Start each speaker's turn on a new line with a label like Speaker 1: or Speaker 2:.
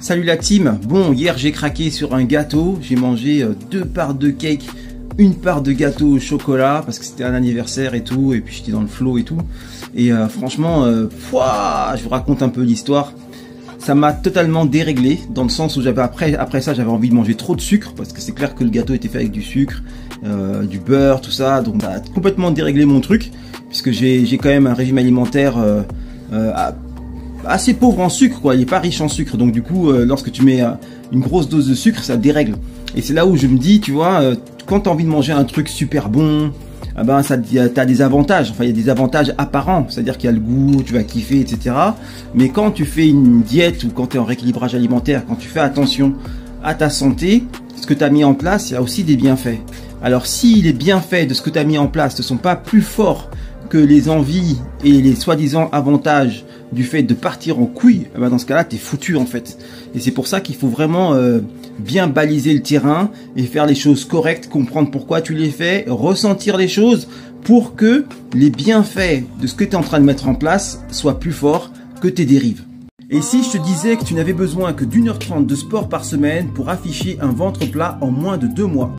Speaker 1: Salut la team. Bon, hier j'ai craqué sur un gâteau. J'ai mangé 2 parts de cake, une part de gâteau au chocolat parce que c'était un anniversaire et tout. Et puis j'étais dans le flow et tout. Et franchement, je vous raconte un peu l'histoire. Ça m'a totalement déréglé dans le sens où j'avais après ça j'avais envie de manger trop de sucre parce que c'est clair que le gâteau était fait avec du sucre, du beurre, tout ça. Donc ça a complètement déréglé mon truc puisque j'ai quand même un régime alimentaire assez pauvre en sucre, quoi. Il n'est pas riche en sucre, donc du coup lorsque tu mets une grosse dose de sucre, ça dérègle. Et c'est là où je me dis, tu vois, quand tu as envie de manger un truc super bon, ah ben t'as des avantages, enfin il y a des avantages apparents, c'est-à-dire qu'il y a le goût, tu vas kiffer, etc. Mais quand tu fais une diète ou quand tu es en rééquilibrage alimentaire, quand tu fais attention à ta santé, ce que tu as mis en place, il y a aussi des bienfaits. Alors si les bienfaits de ce que tu as mis en place ne sont pas plus forts que les envies et les soi-disant avantages du fait de partir en couille, eh ben dans ce cas-là, t'es foutu en fait. Et c'est pour ça qu'il faut vraiment bien baliser le terrain et faire les choses correctes, comprendre pourquoi tu les fais, ressentir les choses pour que les bienfaits de ce que tu es en train de mettre en place soient plus forts que tes dérives. Et si je te disais que tu n'avais besoin que d'1h30 de sport par semaine pour afficher un ventre plat en moins de 2 mois?